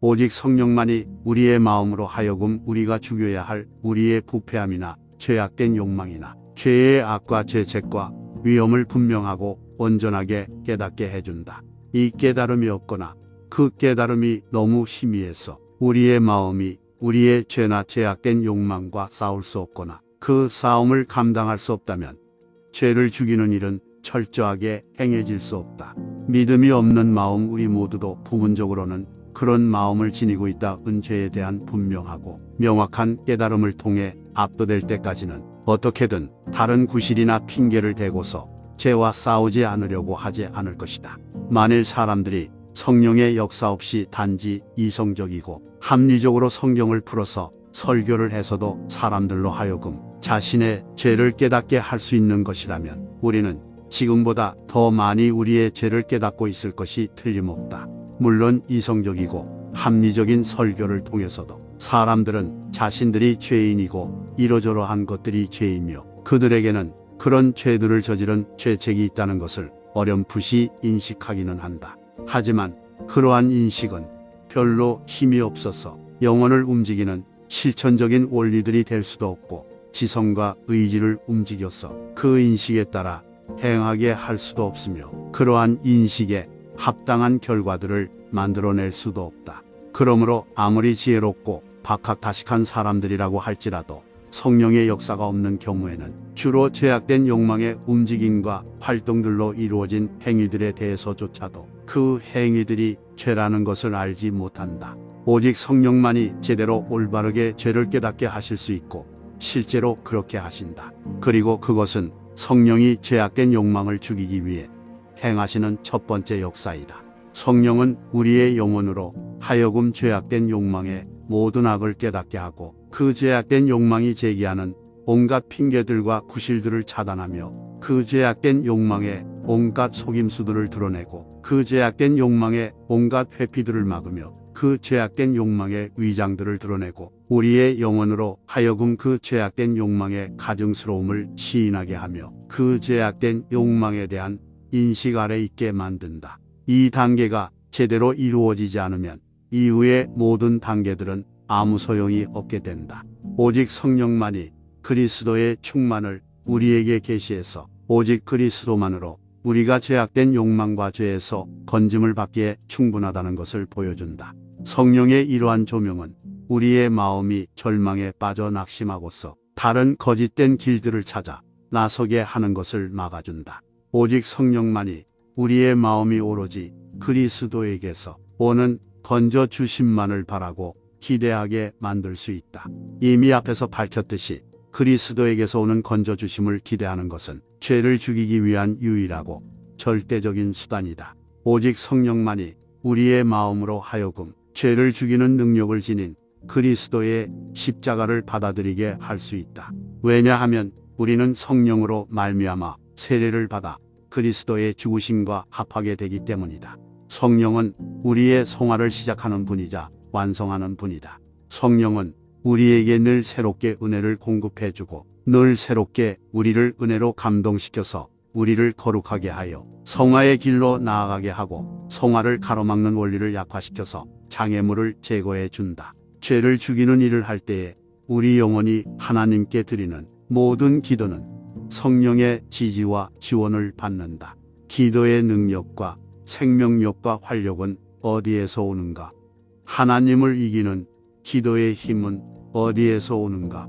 오직 성령만이 우리의 마음으로 하여금 우리가 죽여야 할 우리의 부패함이나 죄악된 욕망이나 죄의 악과 죄책과 위험을 분명하고 온전하게 깨닫게 해준다. 이 깨달음이 없거나 그 깨달음이 너무 희미해서 우리의 마음이 우리의 죄나 죄악된 욕망과 싸울 수 없거나 그 싸움을 감당할 수 없다면 죄를 죽이는 일은 철저하게 행해질 수 없다. 믿음이 없는 마음 우리 모두도 부분적으로는 그런 마음을 지니고 있다는 죄에 대한 분명하고 명확한 깨달음을 통해 압도될 때까지는 어떻게든 다른 구실이나 핑계를 대고서 죄와 싸우지 않으려고 하지 않을 것이다. 만일 사람들이 성령의 역사 없이 단지 이성적이고 합리적으로 성경을 풀어서 설교를 해서도 사람들로 하여금 자신의 죄를 깨닫게 할 수 있는 것이라면 우리는 지금보다 더 많이 우리의 죄를 깨닫고 있을 것이 틀림없다. 물론 이성적이고 합리적인 설교를 통해서도 사람들은 자신들이 죄인이고 이러저러한 것들이 죄이며 그들에게는 그런 죄들을 저지른 죄책이 있다는 것을 어렴풋이 인식하기는 한다. 하지만 그러한 인식은 별로 힘이 없어서 영혼을 움직이는 실천적인 원리들이 될 수도 없고 지성과 의지를 움직여서 그 인식에 따라 행하게 할 수도 없으며 그러한 인식에 합당한 결과들을 만들어낼 수도 없다. 그러므로 아무리 지혜롭고 박학다식한 사람들이라고 할지라도 성령의 역사가 없는 경우에는 주로 죄악된 욕망의 움직임과 활동들로 이루어진 행위들에 대해서조차도 그 행위들이 죄라는 것을 알지 못한다. 오직 성령만이 제대로 올바르게 죄를 깨닫게 하실 수 있고 실제로 그렇게 하신다. 그리고 그것은 성령이 죄악된 욕망을 죽이기 위해 행하시는 첫 번째 역사이다. 성령은 우리의 영혼으로 하여금 죄악된 욕망의 모든 악을 깨닫게 하고 그 죄악된 욕망이 제기하는 온갖 핑계들과 구실들을 차단하며 그 죄악된 욕망의 온갖 속임수들을 드러내고 그 죄악된 욕망의 온갖 회피들을 막으며 그 죄악된 욕망의 위장들을 드러내고 우리의 영혼으로 하여금 그 죄악된 욕망의 가증스러움을 시인하게 하며 그 죄악된 욕망에 대한 인식 아래 있게 만든다. 이 단계가 제대로 이루어지지 않으면 이후의 모든 단계들은 아무 소용이 없게 된다. 오직 성령만이 그리스도의 충만을 우리에게 계시해서 오직 그리스도만으로 우리가 죄악된 욕망과 죄에서 건짐을 받기에 충분하다는 것을 보여준다. 성령의 이러한 조명은 우리의 마음이 절망에 빠져 낙심하고서 다른 거짓된 길들을 찾아 나서게 하는 것을 막아준다. 오직 성령만이 우리의 마음이 오로지 그리스도에게서 오는 건져주심만을 바라고 기대하게 만들 수 있다. 이미 앞에서 밝혔듯이 그리스도에게서 오는 건져주심을 기대하는 것은 죄를 죽이기 위한 유일하고 절대적인 수단이다. 오직 성령만이 우리의 마음으로 하여금 죄를 죽이는 능력을 지닌 그리스도의 십자가를 받아들이게 할 수 있다. 왜냐하면 우리는 성령으로 말미암아 세례를 받아 그리스도의 죽으심과 합하게 되기 때문이다. 성령은 우리의 성화를 시작하는 분이자 완성하는 분이다. 성령은 우리에게 늘 새롭게 은혜를 공급해주고 늘 새롭게 우리를 은혜로 감동시켜서 우리를 거룩하게 하여 성화의 길로 나아가게 하고 성화를 가로막는 원리를 약화시켜서 장애물을 제거해 준다. 죄를 죽이는 일을 할 때에 우리 영혼이 하나님께 드리는 모든 기도는 성령의 지지와 지원을 받는다. 기도의 능력과 생명력과 활력은 어디에서 오는가? 하나님을 이기는 기도의 힘은 어디에서 오는가?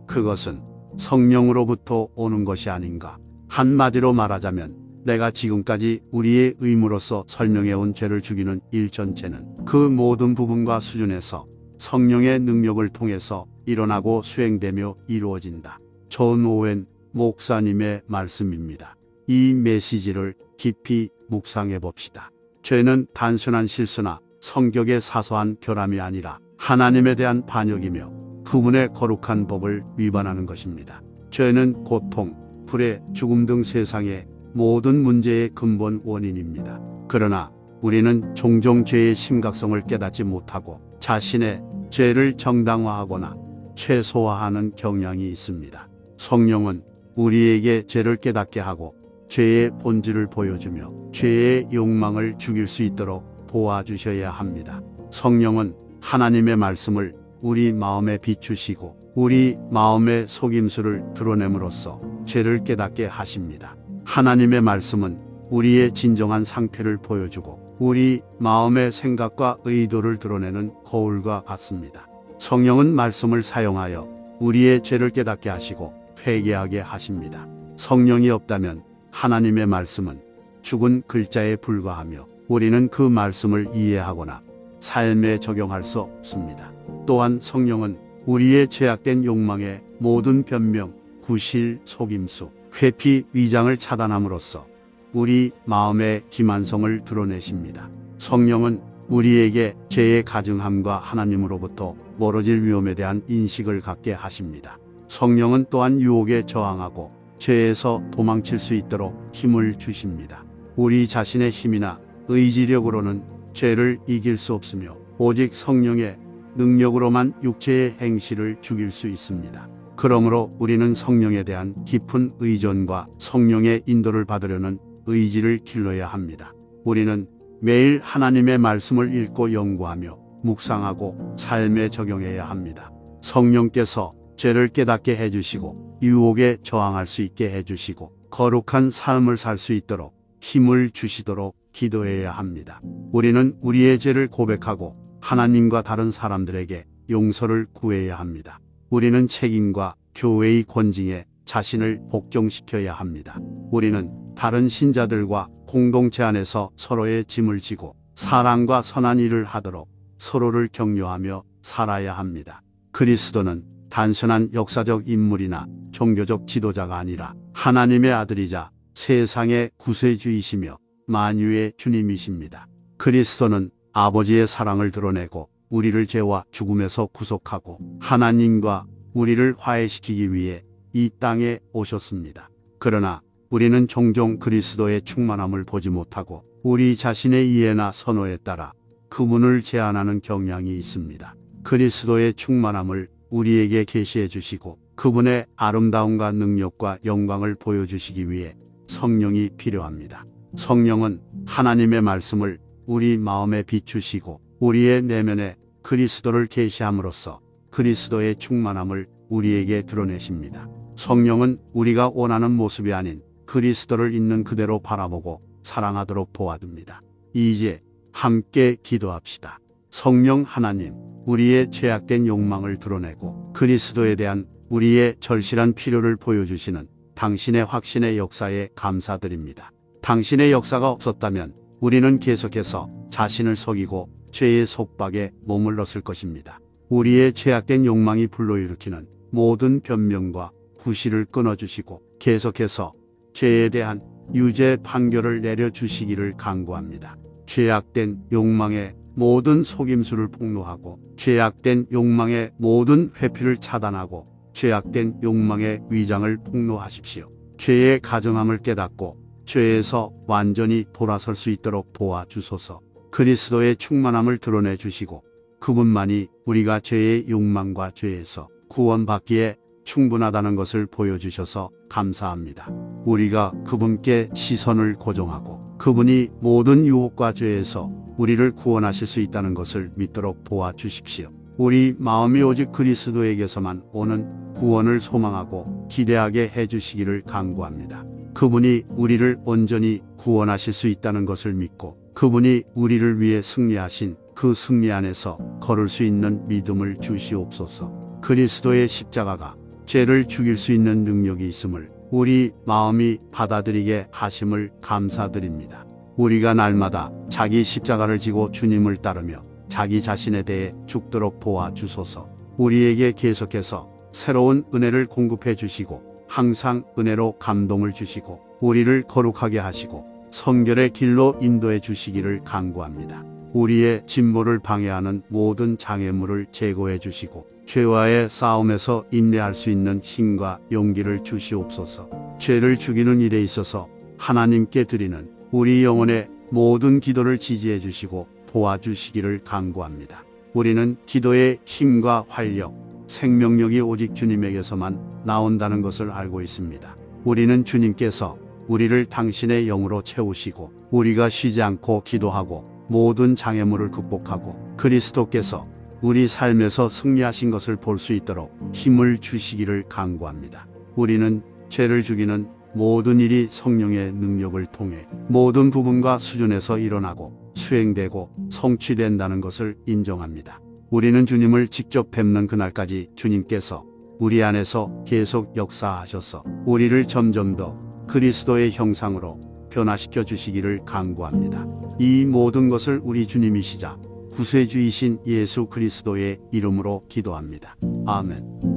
그것은 성령으로부터 오는 것이 아닌가? 한마디로 말하자면 내가 지금까지 우리의 의무로서 설명해온 죄를 죽이는 일 전체는 그 모든 부분과 수준에서 성령의 능력을 통해서 일어나고 수행되며 이루어진다. 존 오웬 목사님의 말씀입니다. 이 메시지를 깊이 묵상해 봅시다. 죄는 단순한 실수나 성격의 사소한 결함이 아니라 하나님에 대한 반역이며 그분의 거룩한 법을 위반하는 것입니다. 죄는 고통, 불의, 죽음 등 세상의 모든 문제의 근본 원인입니다. 그러나 우리는 종종 죄의 심각성을 깨닫지 못하고 자신의 죄를 정당화하거나 최소화하는 경향이 있습니다. 성령은 우리에게 죄를 깨닫게 하고 죄의 본질을 보여주며 죄의 욕망을 죽일 수 있도록 도와주셔야 합니다. 성령은 하나님의 말씀을 우리 마음에 비추시고 우리 마음의 속임수를 드러냄으로써 죄를 깨닫게 하십니다. 하나님의 말씀은 우리의 진정한 상태를 보여주고 우리 마음의 생각과 의도를 드러내는 거울과 같습니다. 성령은 말씀을 사용하여 우리의 죄를 깨닫게 하시고 회개하게 하십니다. 성령이 없다면 하나님의 말씀은 죽은 글자에 불과하며 우리는 그 말씀을 이해하거나 삶에 적용할 수 없습니다. 또한 성령은 우리의 죄악된 욕망의 모든 변명, 구실, 속임수, 회피, 위장을 차단함으로써 우리 마음의 기만성을 드러내십니다. 성령은 우리에게 죄의 가증함과 하나님으로부터 멀어질 위험에 대한 인식을 갖게 하십니다. 성령은 또한 유혹에 저항하고 죄에서 도망칠 수 있도록 힘을 주십니다. 우리 자신의 힘이나 의지력으로는 죄를 이길 수 없으며 오직 성령의 능력으로만 육체의 행실을 죽일 수 있습니다. 그러므로 우리는 성령에 대한 깊은 의존과 성령의 인도를 받으려는 의지를 길러야 합니다. 우리는 매일 하나님의 말씀을 읽고 연구하며 묵상하고 삶에 적용해야 합니다. 성령께서 죄를 깨닫게 해주시고 유혹에 저항할 수 있게 해주시고 거룩한 삶을 살 수 있도록 힘을 주시도록 기도해야 합니다. 우리는 우리의 죄를 고백하고 하나님과 다른 사람들에게 용서를 구해야 합니다. 우리는 책임과 교회의 권징에 자신을 복종시켜야 합니다. 우리는 다른 신자들과 공동체 안에서 서로의 짐을 지고 사랑과 선한 일을 하도록 서로를 격려하며 살아야 합니다. 그리스도는 단순한 역사적 인물이나 종교적 지도자가 아니라 하나님의 아들이자 세상의 구세주이시며 만유의 주님이십니다. 그리스도는 아버지의 사랑을 드러내고 우리를 죄와 죽음에서 구속하고 하나님과 우리를 화해시키기 위해 이 땅에 오셨습니다. 그러나 우리는 종종 그리스도의 충만함을 보지 못하고 우리 자신의 이해나 선호에 따라 그분을 제한하는 경향이 있습니다. 그리스도의 충만함을 우리에게 계시해 주시고 그분의 아름다움과 능력과 영광을 보여주시기 위해 성령이 필요합니다. 성령은 하나님의 말씀을 우리 마음에 비추시고 우리의 내면에 그리스도를 계시함으로써 그리스도의 충만함을 우리에게 드러내십니다. 성령은 우리가 원하는 모습이 아닌 그리스도를 있는 그대로 바라보고 사랑하도록 도와줍니다. 이제 함께 기도합시다. 성령 하나님, 우리의 죄악된 욕망을 드러내고 그리스도에 대한 우리의 절실한 필요를 보여주시는 당신의 확신의 역사에 감사드립니다. 당신의 역사가 없었다면 우리는 계속해서 자신을 속이고 죄의 속박에 머물렀을 것입니다. 우리의 죄악된 욕망이 불러일으키는 모든 변명과 구실을 끊어주시고 계속해서 죄에 대한 유죄 판결을 내려주시기를 간구합니다. 죄악된 욕망의 모든 속임수를 폭로하고 죄악된 욕망의 모든 회피를 차단하고 죄악된 욕망의 위장을 폭로하십시오. 죄의 가증함을 깨닫고 죄에서 완전히 돌아설 수 있도록 도와주소서. 그리스도의 충만함을 드러내 주시고 그분만이 우리가 죄의 욕망과 죄에서 구원받기에 충분하다는 것을 보여주셔서 감사합니다. 우리가 그분께 시선을 고정하고 그분이 모든 유혹과 죄에서 우리를 구원하실 수 있다는 것을 믿도록 도와주십시오. 우리 마음이 오직 그리스도에게서만 오는 구원을 소망하고 기대하게 해주시기를 간구합니다. 그분이 우리를 온전히 구원하실 수 있다는 것을 믿고 그분이 우리를 위해 승리하신 그 승리 안에서 걸을 수 있는 믿음을 주시옵소서. 그리스도의 십자가가 죄를 죽일 수 있는 능력이 있음을 우리 마음이 받아들이게 하심을 감사드립니다. 우리가 날마다 자기 십자가를 지고 주님을 따르며 자기 자신에 대해 죽도록 도와주소서. 우리에게 계속해서 새로운 은혜를 공급해 주시고 항상 은혜로 감동을 주시고 우리를 거룩하게 하시고 성결의 길로 인도해 주시기를 간구합니다. 우리의 진보를 방해하는 모든 장애물을 제거해 주시고 죄와의 싸움에서 인내할 수 있는 힘과 용기를 주시옵소서. 죄를 죽이는 일에 있어서 하나님께 드리는 우리 영혼의 모든 기도를 지지해 주시고 도와주시기를 간구합니다. 우리는 기도의 힘과 활력, 생명력이 오직 주님에게서만 나온다는 것을 알고 있습니다. 우리는 주님께서 우리를 당신의 영으로 채우시고 우리가 쉬지 않고 기도하고 모든 장애물을 극복하고 그리스도께서 우리 삶에서 승리하신 것을 볼 수 있도록 힘을 주시기를 간구합니다. 우리는 죄를 죽이는 모든 일이 성령의 능력을 통해 모든 부분과 수준에서 일어나고 수행되고 성취된다는 것을 인정합니다. 우리는 주님을 직접 뵙는 그날까지 주님께서 우리 안에서 계속 역사하셔서 우리를 점점 더 그리스도의 형상으로 변화시켜 주시기를 간구합니다. 이 모든 것을 우리 주님이시자 구세주이신 예수 그리스도의 이름으로 기도합니다. 아멘.